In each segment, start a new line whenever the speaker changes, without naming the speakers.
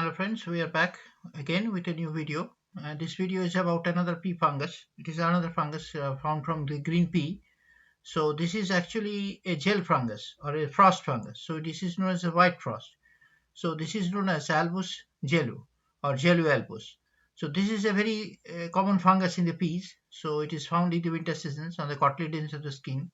Hello friends, we are back again with a new video. This video is about another pea fungus. It is another fungus found from the green pea. So this is actually a gel fungus or a frost fungus. So this is known as a white frost. So this is known as albus gellu or Gellu albus. So this is a very common fungus in the peas. So it is found in the winter seasons on the cotyledons of the skin.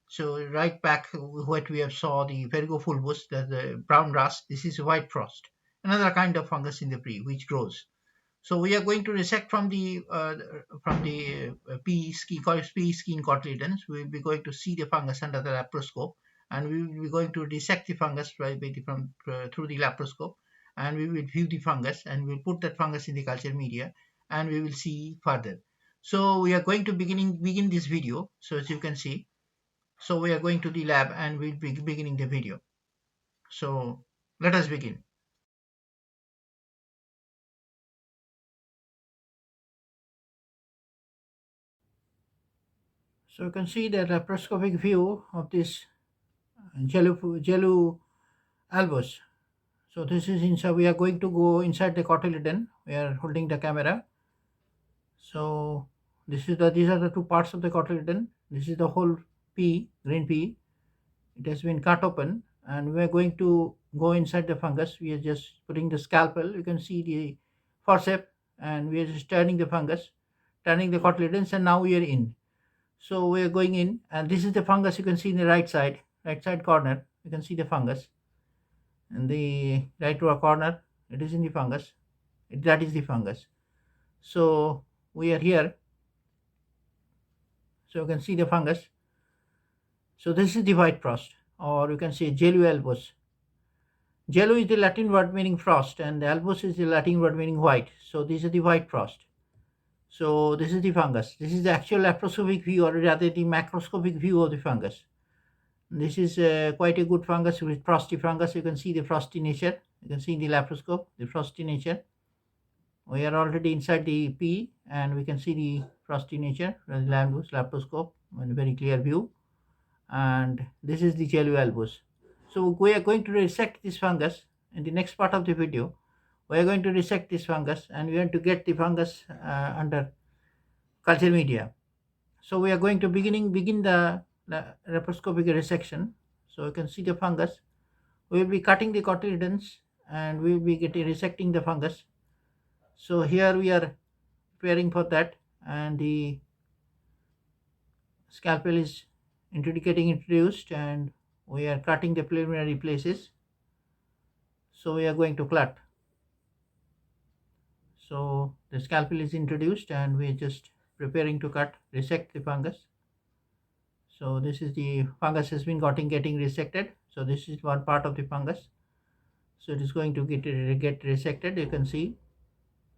So right back what we have saw the Vergo fulvus, the brown rust. This is white frost, another kind of fungus in the tree which grows. So we are going to resect from the pea skin cotyledons. We will be going to see the fungus under the laparoscope, and we will be going to dissect the fungus through the laparoscope, and we will view the fungus, and we will put that fungus in the culture media, and we will see further. So we are going to begin this video. So as you can see, so we are going to the lab and we'll be beginning the video. So let us begin. So you can see the laparoscopic view of this Gellu albus. So this is inside. We are going to go inside the cotyledon. We are holding the camera. So these are the two parts of the cotyledon. This is the whole pea, green pea. It has been cut open, and we are going to go inside the fungus. We are just putting the scalpel. You can see the forceps, and we are just turning the fungus, turning the cotyledons, and now we are in. So we are going in, and this is the fungus. You can see in the right side corner. You can see the fungus in the right corner. It is in the fungus. That is the fungus. So we are here. So you can see the fungus. So this is the white frost, or you can say Gellu albus. Gellu is the Latin word meaning frost, and albus is the Latin word meaning white. So this is the white frost. So this is the fungus. This is the actual laparoscopic view, or rather the macroscopic view of the fungus. This is quite a good fungus with frosty fungus. You can see the frosty nature. You can see in the laparoscope the frosty nature. We are already inside the pea, and we can see the frosty nature from the laparoscope in a very clear view. And this is the Gellu albus. So we are going to dissect this fungus in the next part of the video. We are going to dissect this fungus, and we want to get the fungus under culture media. So we are going to begin the laparoscopic resection. So you can see the fungus. We will be cutting the cotyledons, and we will be resecting the fungus. So here we are preparing for that, and the scalpel is getting introduced, and we are cutting the preliminary places. So we are going to cut. So the scalpel is introduced, and we are just preparing to resect the fungus. So this is the fungus has been getting resected. So this is one part of the fungus. So it is going to get resected. You can see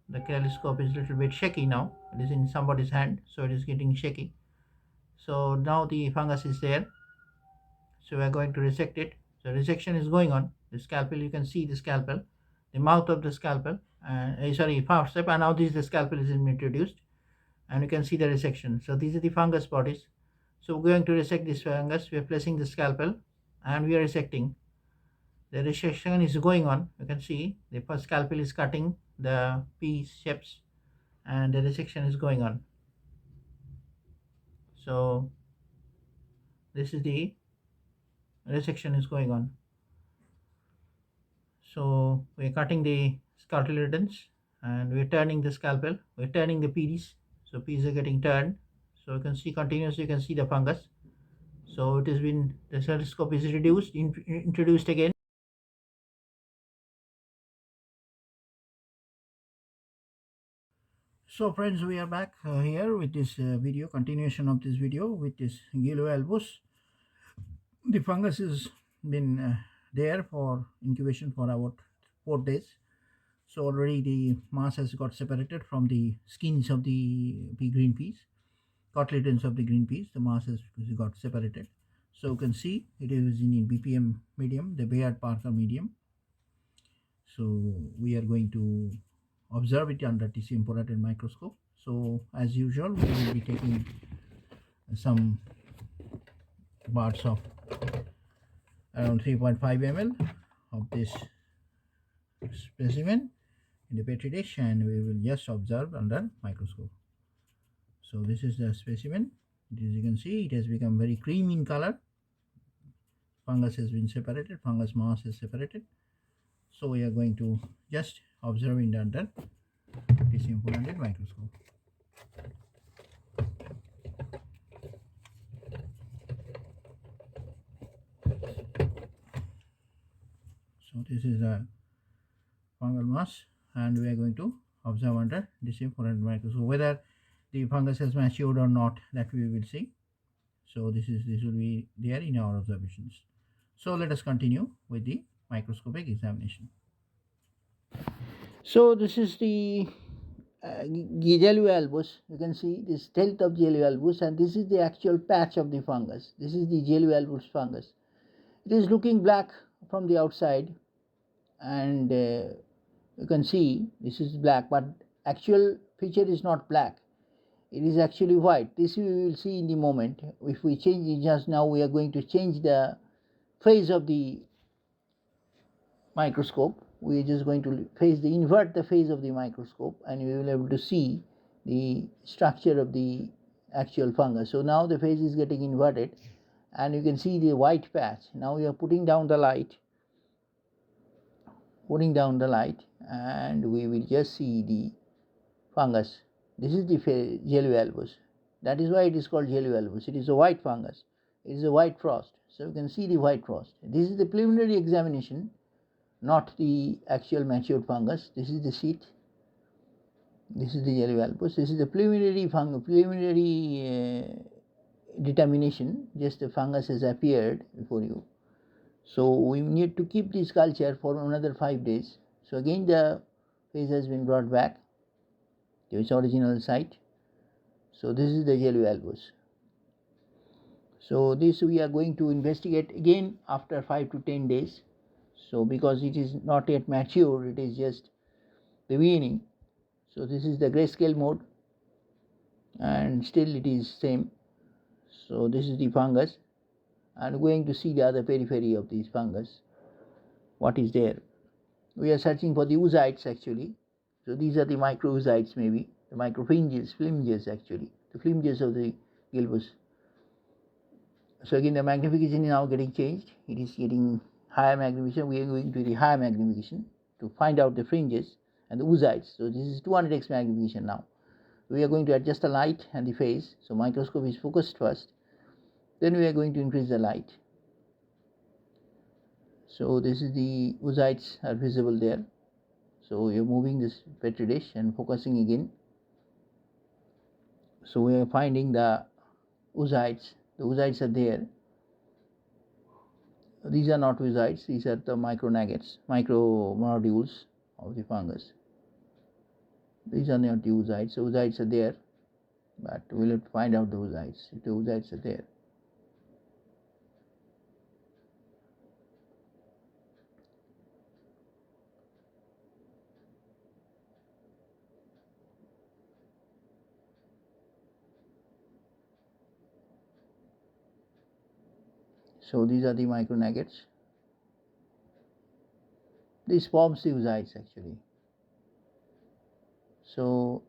the telescope is a little bit shaky now. It is in somebody's hand, so it is getting shaky. So now the fungus is there. So we are going to resect it. So resection is going on. The scalpel, you can see the scalpel, the mouth of the scalpel, forceps, and now the scalpel is introduced, and you can see the resection. So these are the fungus bodies. So we're going to resect this fungus. We are placing the scalpel, and we are resecting. The resection is going on. You can see the first scalpel is cutting the pea shapes, and the resection is going on. So this is the resection is going on. So we're cutting the cotyledons, and we're turning the scalpel. We're turning the peas. So peas are getting turned. So you can see continuously. You can see the fungus. So it has been, the telescope is introduced again. So friends, we are back here with this video, continuation of this video with this Gellu albus. The fungus has been there for incubation for about 4 days. So already the mass has got separated from the skins of the green peas, cotyledons of the green peas. The mass has got separated. So you can see it is in BPM medium, the Bayard Parker medium. So we are going to observe it under tissue imported microscope. So as usual, we will be taking some parts of around 3.5 ml of this specimen in the petri dish, and we will just observe under microscope. So this is the specimen. As you can see, it has become very cream in color. Fungus has been separated, fungus mass is separated. So we are going to just observe it under TCM400 microscope. So this is a fungal mass, and we are going to observe under TCM400 microscope. Whether the fungus has matured or not, that we will see. So this will be there in our observations. So let us continue with the microscopic examination. So this is the Gellu albus. You can see this stealth of Gellu albus, and this is the actual patch of the fungus. This is the Gellu albus fungus. It is looking black from the outside, and you can see this is black, but actual feature is not black. It is actually white. This we will see in the moment. If we change it just now, we are going to change the phase of the microscope. We are just going to invert the phase of the microscope, and we will be able to see the structure of the actual fungus. So now the phase is getting inverted, and you can see the white patch. Now we are putting down the light, and we will just see the fungus. This is the Gellu albus. That is why it is called Gellu albus. It is a white fungus. It is a white frost. So you can see the white frost. This is the preliminary examination, not the actual matured fungus. This is the sheet. This is the Gellu albus. This is the preliminary determination. Just the fungus has appeared before you. So we need to keep this culture for another 5 days. So again the phase has been brought back to its original site. So this is the Gellu albus. So this we are going to investigate again after 5 to 10 days. So because it is not yet mature, it is just the beginning. So this is the grayscale mode, and still it is same. So this is the fungus, and going to see the other periphery of this fungus, what is there. We are searching for the oocytes actually. So these are the micro-oocytes, maybe the flimges actually, the flimges of the gilbus. So again the magnification is now getting changed. It is getting higher magnification. We are going to the higher magnification to find out the fringes and the oocytes. So this is 200x magnification now. We are going to adjust the light and the phase. So microscope is focused first. Then we are going to increase the light. So this is the oocytes are visible there. So we are moving this petri dish and focusing again. So we are finding the oocytes. The oocytes are there. These are not oocytes. These are the micronodules of the fungus. These are not the oocytes. So oocytes are there, but we'll have to find out the oocytes, if the oocytes are there. So these are the micronuggets. This forms the oocytes actually. So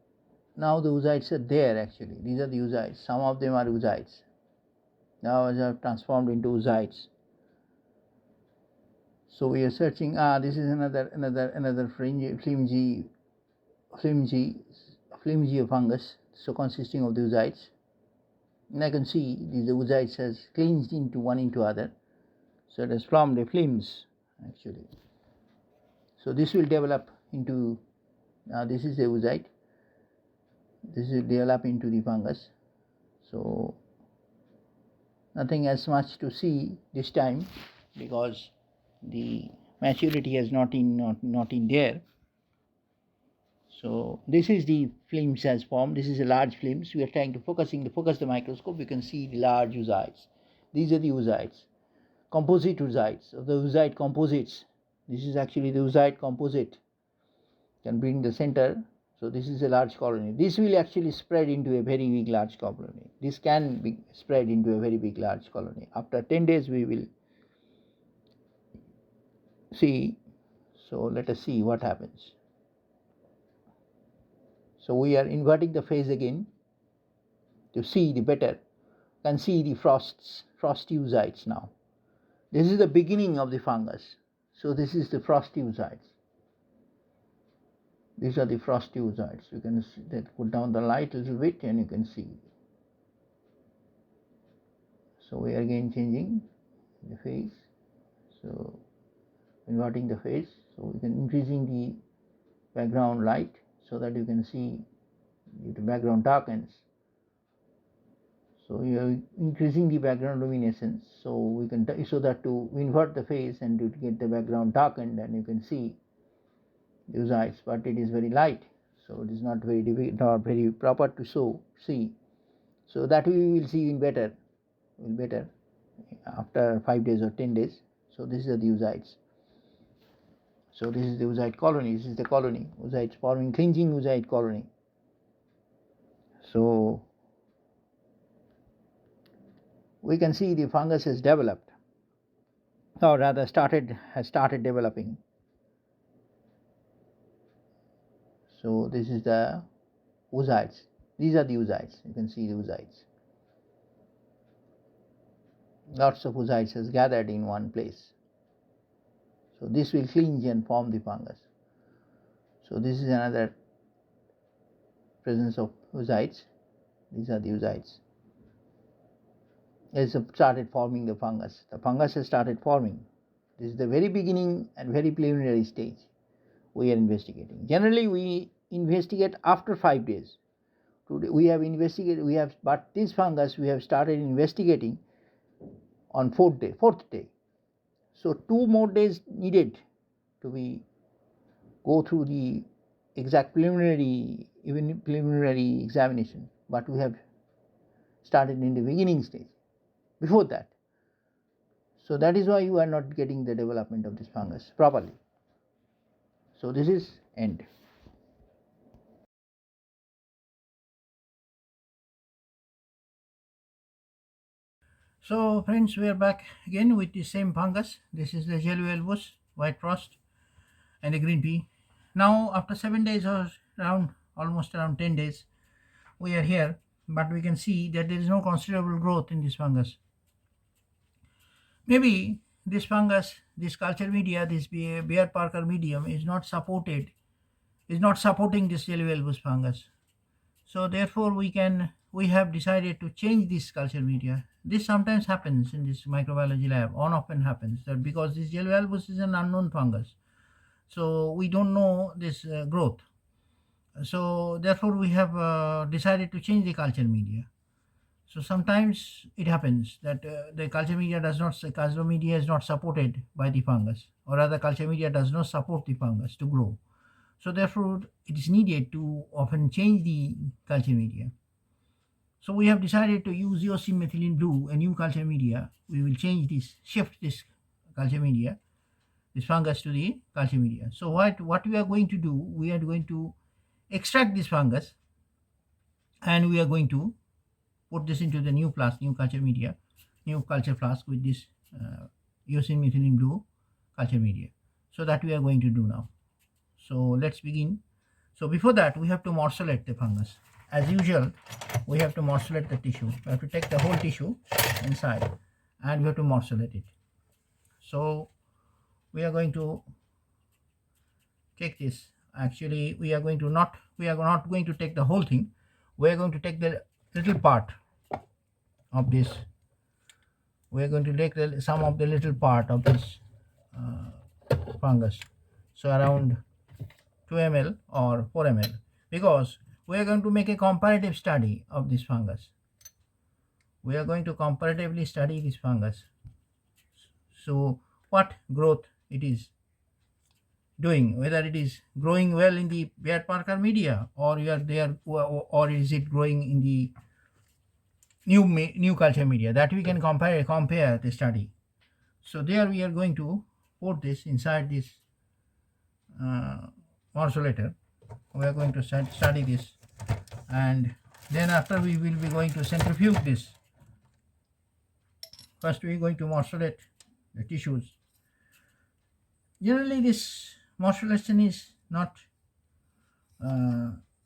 now the oocytes are there actually. These are the oocytes. Some of them are oocytes. Now they are transformed into oocytes. So we are searching. This is another flimsy fungus. So consisting of the oocytes. And I can see the oocytes has clinged into one into other. So it has formed a flims actually. So this will develop into, this is the oocyte. This will develop into the fungus. So nothing as much to see this time because the maturity has not in there. So this is the flims has formed. This is a large flims. We are trying to focus the microscope. We can see the large oocytes. These are the oocytes, composite oocytes, of the oocyte composites. This is actually the oocyte composite. Can bring the center. So this is a large colony. This will actually spread into a very big large colony. This can be spread into a very big large colony. After 10 days we will see. So let us see what happens. So we are inverting the phase again to see the better. You can see the frosty oocytes now. This is the beginning of the fungus. So this is the frosty oocytes. These are the frosty oocytes. You can see that. Put down the light a little bit and you can see. So we are again changing the phase. So inverting the phase. So we can increasing the background light so that you can see the background darkens. So you are increasing the background luminescence. So we can so that to invert the phase and to get the background darkened, and you can see the oocytes, but it is very light, so it is not very proper to see. So that we will see in better after 5 days or 10 days. So this is the oocytes. So this is the oocyte colony. This is the colony, oocytes forming clinging oocyte colony. So we can see the fungus has developed, or rather has started developing. So this is the oocytes. These are the oocytes. You can see the oocytes. Lots of oocytes has gathered in one place. So this will clinch and form the fungus. So this is another presence of oocytes. These are the oocytes. It has started forming the fungus. The fungus has started forming. This is the very beginning and very preliminary stage we are investigating. Generally, we investigate after 5 days. Today we have investigated. But this fungus we have started investigating on fourth day. So 2 more days needed to go through the exact preliminary examination. But we have started in the beginning stage before that. So that is why you are not getting the development of this fungus properly. So this is end. So friends, we are back again with the same fungus. This is the Gellu albus, white frost, and the green pea. Now after 7 days or almost around 10 days, we are here, but we can see that there is no considerable growth in this fungus. Maybe this fungus, this culture media, this Bayer Parker medium is not supporting this Gellu albus fungus. So therefore we have decided to change this culture media. This sometimes happens in this microbiology lab, often happens, that because this Gellu albus is an unknown fungus, so we don't know this growth. So therefore we have decided to change the culture media. So sometimes it happens that the culture media is not supported by the fungus, or rather culture media does not support the fungus to grow. So therefore it is needed to often change the culture media. So we have decided to use eosin blue, a new culture media. We will shift this culture media, this fungus, to the culture media. So what we are going to do, we are going to extract this fungus, and we are going to put this into the new culture media, new culture flask with this eosin blue culture media. So that we are going to do now. So let's begin. So before that, we have to morcellate the fungus. As usual, we have to morcellate the tissue. We have to take the whole tissue inside and we have to morcellate it. So we are going to take this. Actually, we are not going to take the whole thing. We are going to take the little part of this. We are going to take some of the little part of this fungus. So around 2 ml or 4 ml, because we are going to make a comparative study of this fungus. We are going to comparatively study this fungus. So what growth it is doing, whether it is growing well in the Bayer Parker media, or or is it growing in the new culture media, that we can compare the study. So there we are going to put this inside this morcellator. We are going to study this, and then after we will be going to centrifuge this. First we are going to morcellate the tissues. Generally this modulation is not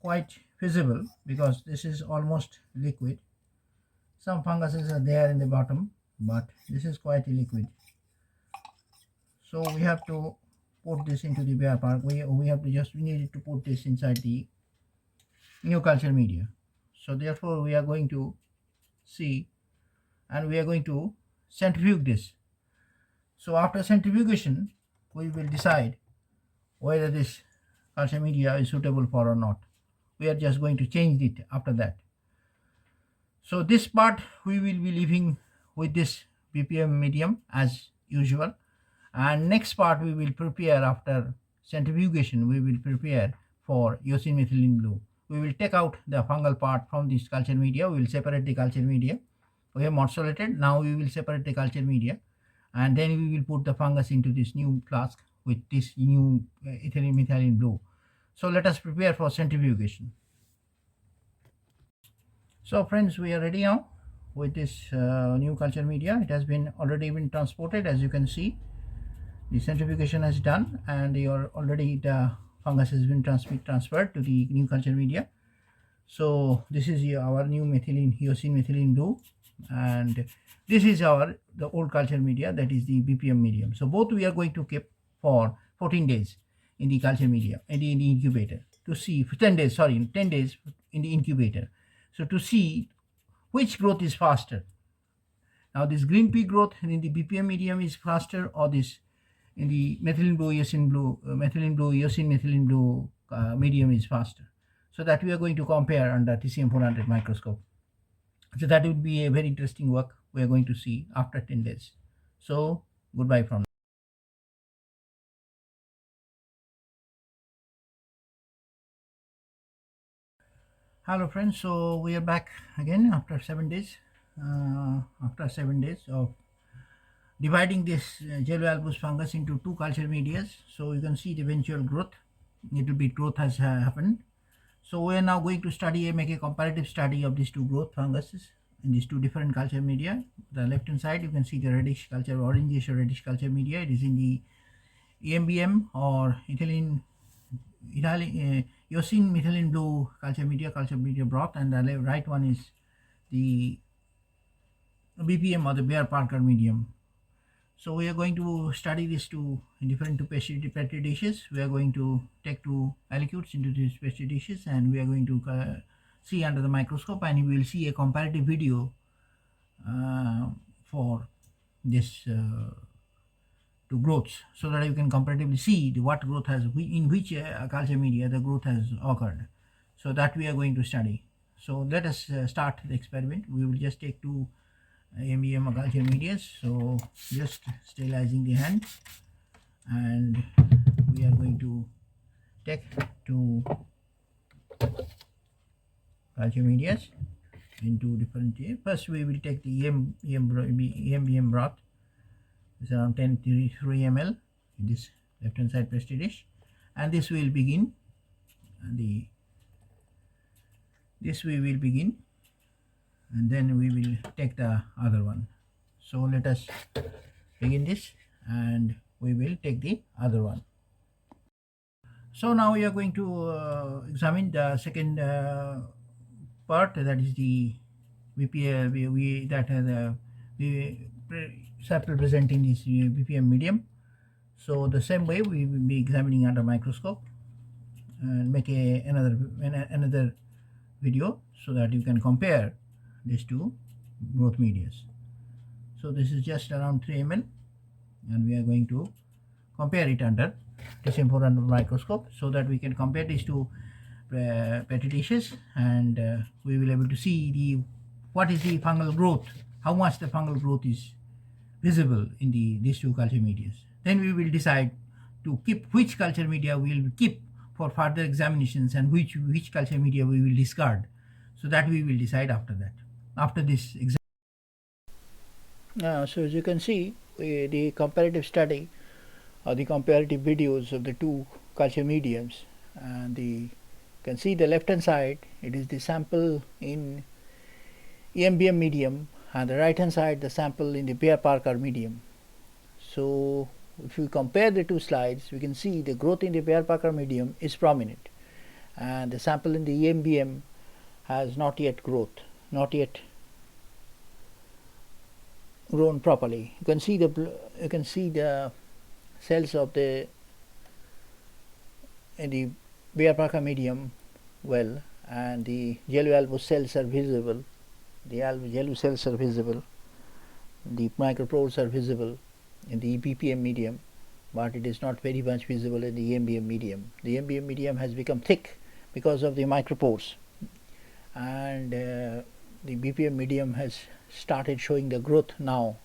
quite visible because this is almost liquid. Some funguses are there in the bottom, but this is quite liquid. So we have to put this into the bear park. We needed to put this inside the new culture media. So therefore we are going to see, and we are going to centrifuge this. So after centrifugation, we will decide whether this culture media is suitable for or not. We are just going to change it after that. So this part we will be leaving with this BPM medium as usual, and next part we will prepare after centrifugation. We will prepare for eosine methylene blue. We will take out the fungal part from this culture media. We will separate the culture media. We have modulated. Now we will separate the culture media, and then we will put the fungus into this new flask with this new ethylene methylene blue. So let us prepare for centrifugation. So friends, we are ready now with this new culture media. It has been already been transported. As you can see, the centrifugation has done, and the fungus has been transferred to the new culture media. So this is our new eosine methylene blue, and this is the old culture media, that is the BPM medium. So both we are going to keep for 14 days in the culture media, in the incubator, to see 10 days, 10 days in the incubator. So to see which growth is faster. Now this green pea growth in the BPM medium is faster, or this in the methylene blue eosine methylene blue medium is faster. So that we are going to compare under TCM 400 microscope. So that would be a very interesting work we are going to see after 10 days. So goodbye from now. Hello friends, so we are back again after 7 days. After 7 days of dividing this Gellu albus fungus into two culture medias, so you can see the eventual growth. Little bit growth has happened. So we are now going to make a comparative study of these two growth funguses in these two different culture media. The left hand side you can see the reddish culture, orangish or reddish culture media. It is in the EMBM or eosine methylene blue culture media broth, and the right one is the BPM or the Bayer Parker medium. So we are going to study these two different petri dishes. We are going to take two aliquots into these petri dishes, and we are going to see under the microscope, and we will see a comparative video for this two growths, so that you can comparatively see what growth has in which culture media the growth has occurred. So that we are going to study. So let us start the experiment. We will just take two MBM culture medias. So just sterilizing the hand, and we are going to take two culture medias into different. First we will take the EMBM broth. It's around 10 3 ml in this left hand side petri dish, and this will begin, and and then we will take the other one. So let us begin this, and we will take the other one. So now we are going to examine the second part, that is the sample present in this BPM medium. So the same way we will be examining under microscope, and make another video so that you can compare these two growth medias. So this is just around 3 ml, and we are going to compare it under TCM 400 microscope, so that we can compare these two petri dishes, and we will be able to see what is the fungal growth, how much the fungal growth is visible in these two culture medias. Then we will decide to keep which culture media we will keep for further examinations, and which culture media we will discard. So that we will decide after that, after this exam. So as you can see, the comparative study or the comparative videos of the two culture mediums, and you can see the left hand side, it is the sample in EMBM medium, and the right hand side the sample in the Bayer Parker medium. So
if we compare the two slides, we can see the growth in the Bayer-Parker medium is prominent, and the sample in the EMBM has not yet grown properly. You can see the cells of the in the Bayer-Parker medium well, and the Gellu albus cells are visible. The Gellu cells are visible. The micropores are visible in the BPM medium, but it is not very much visible in the EMBM medium. The EMBM medium has become thick because of the micropores, and the BPM medium has started showing the growth now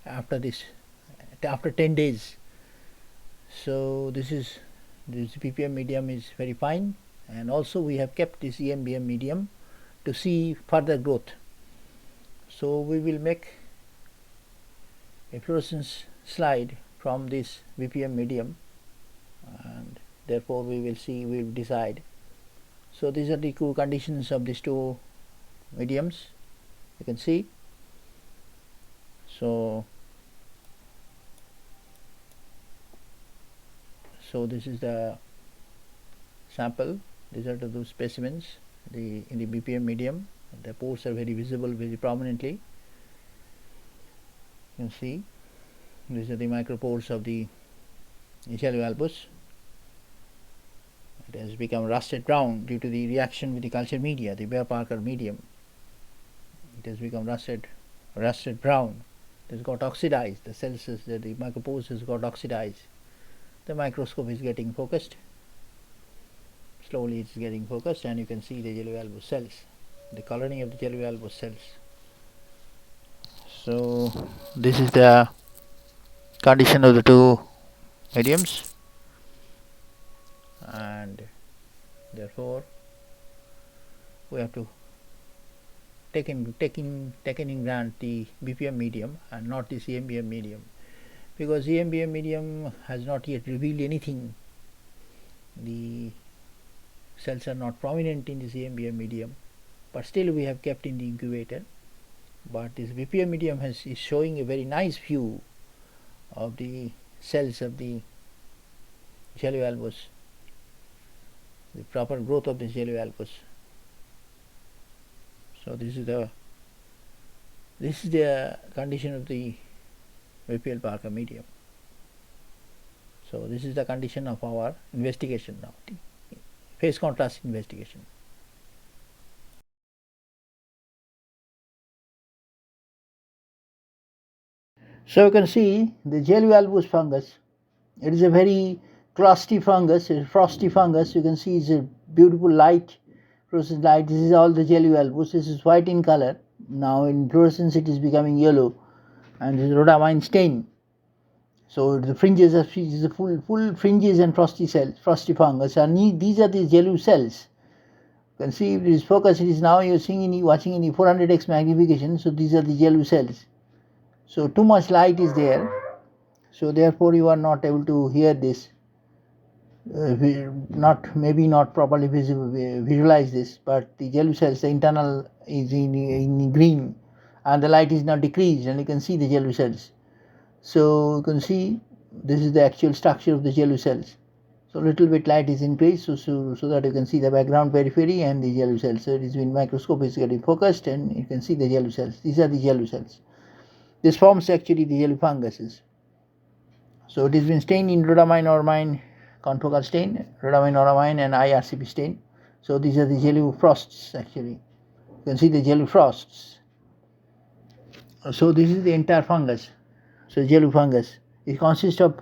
after 10 days. So this BPM medium is very fine, and also we have kept this EMBM medium to see further growth. So we will make a fluorescence slide from this BPM medium, and therefore we will decide. So these are the conditions of these two mediums, you can see. So this is the sample. These are the specimens in the BPM medium. The pores are very visible very prominently. You can see these are the micropores of the Gellu albus. It has become rusted brown due to the reaction with the culture media, the Bayer-Parker medium. It has become rusted brown. It has got oxidized. The cells, the micropores has got oxidized. The microscope is getting focused. Slowly it's getting focused, and you can see the Gellu albus cells, the coloring of the Gellu albus cells. So this is the condition of the two mediums, and therefore we have to take in grant the BPM medium and not this EMBM medium, because EMBM medium has not yet revealed anything. The cells are not prominent in this EMBM medium, but still we have kept in the incubator. But this BPM medium is showing a very nice view of the cells of the Gellu albus, the proper growth of the Gellu albus. So this is the condition of the Bayer-Parker medium. So this is the condition of our investigation now, the phase contrast investigation. So you can see the Gellu albus fungus. It is a very crusty fungus, a frosty fungus. You can see it's a beautiful light, fluorescent light. This is all the Gellu albus. This is white in color. Now in fluorescence it is becoming yellow, and this is rhodamine stain. So the fringes are full fringes and frosty cells, frosty fungus, and these are the Gellu cells. You can see if it is focused, it is now you're watching in 400x magnification. So these are the Gellu cells. So too much light is there, so therefore you are not able to hear this, maybe not properly visualize this. But the Gellu cells, the internal is in green, and the light is now decreased, and you can see the Gellu cells. So you can see this is the actual structure of the Gellu cells. So little bit light is increased, so that you can see the background periphery and the Gellu cells. So it is when microscope is getting focused, and you can see the Gellu cells. These are the Gellu cells. This forms actually the Gellu funguses. So it has been stained in rhodamine, ormine, confocal stain, rhodamine, ormine, and IRCP stain. So these are the Gellu frosts actually. You can see the Gellu frosts. So this is the entire fungus. So Gellu fungus. It consists of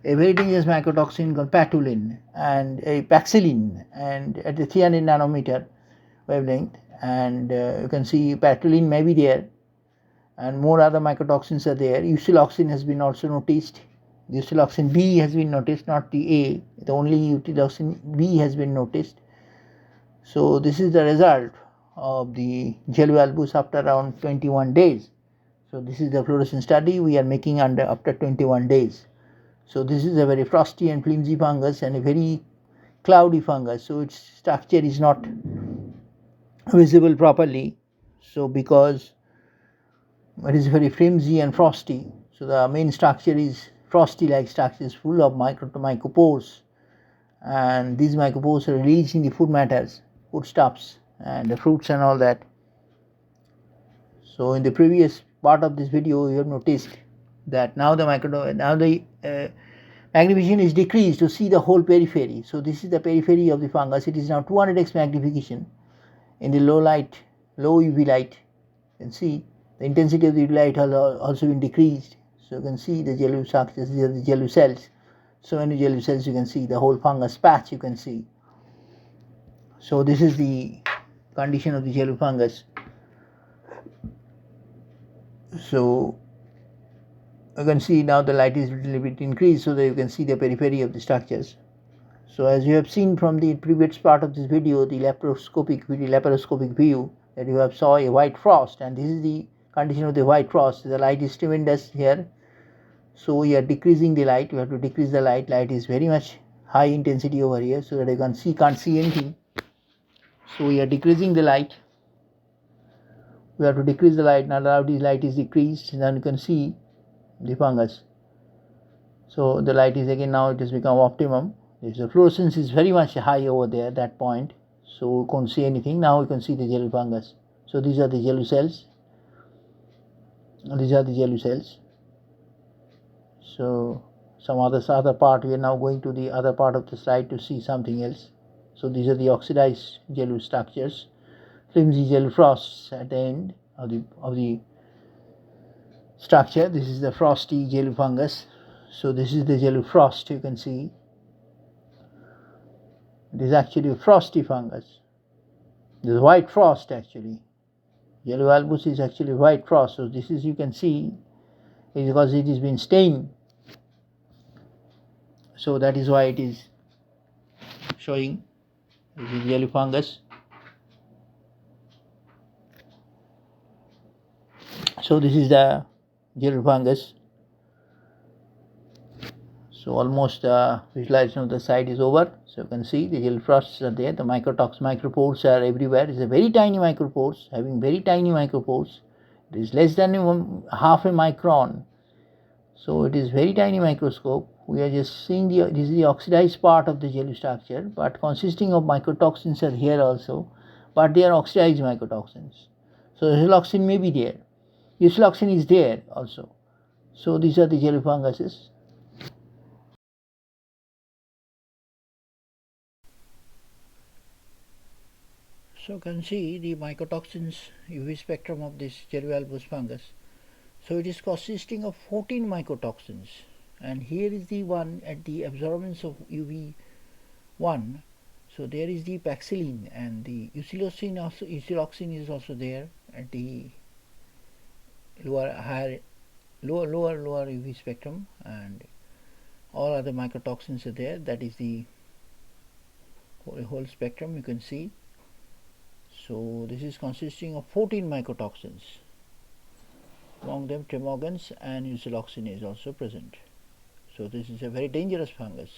a very dangerous mycotoxin called patulin and a paxillin, and at the 300 nanometer wavelength. And you can see patulin may be there, and more other mycotoxins are there. Usiloxin has been also noticed. The usiloxin B has been noticed, not the A. The only usiloxin B has been noticed. So this is the result of the Gellu albus after around 21 days. So this is the fluorescence study we are making after 21 days. So this is a very frosty and flimsy fungus and a very cloudy fungus. So its structure is not visible properly. So because it is very flimsy and frosty, so the main structure is frosty-like structures full of mycopores, and these mycopores are released in the food matters, foodstuffs, and the fruits and all that. So in the previous part of this video, you have noticed that now the magnification is decreased to see the whole periphery. So this is the periphery of the fungus. It is now 200x magnification in the low UV light. You can see the intensity of the UV light has also been decreased. So you can see the Gellu structures. These are the Gellu cells. So many Gellu cells, you can see the whole fungus patch, you can see. So this is the condition of the Gellu fungus. So you can see now the light is a little bit increased so that you can see the periphery of the structures. So as you have seen from the previous part of this video, the laparoscopic view, that you have saw a white frost, and this is the condition of the white frost. The light is tremendous here, so we are decreasing the light. We have to decrease the light. Light is very much high intensity over here, so that you can't see anything. So we are decreasing the light. We have to decrease the light. Now the light is decreased, and then you can see the fungus. So the light is again, now it has become optimum. The fluorescence is very much high over there at that point, so we can't see anything. Now we can see the Gellu fungus. So these are the Gellu cells. These are the Gellu cells. So some other part, we are now going to the other part of the slide to see something else. So these are the oxidized Gellu structures, flimsy Gellu frosts at the end of the structure. This is the frosty Gellu fungus. So this is the Gellu frost, you can see. It is actually a frosty fungus. This is white frost actually. Gellu albus is actually white frost. So this is, you can see, is because it has been stained. So that is why it is showing. This is Gellu fungus. So this is the Gellu fungus. So almost visualization of the site is over. So you can see the Gellu frosts are there. The micropores are everywhere. It's a very tiny micropores, having very tiny micropores. It is less than half a micron. So it is very tiny microscope. We are just seeing this is the oxidized part of the Gellu structure, but consisting of mycotoxins are here also, but they are oxidized mycotoxins. So siloxane may be there. Siloxane is there also. So these are the Gellu funguses. So you can see the mycotoxins UV spectrum of this Gellu albus fungus. So it is consisting of 14 mycotoxins, and here is the one at the absorbance of UV1. So there is the paxillin, and the eusiloxine is also there at the lower UV spectrum, and all other mycotoxins are there. That is the whole spectrum, you can see. So this is consisting of 14 mycotoxins. Among them, tremogans and eusiloxine is also present. So this is a very dangerous fungus.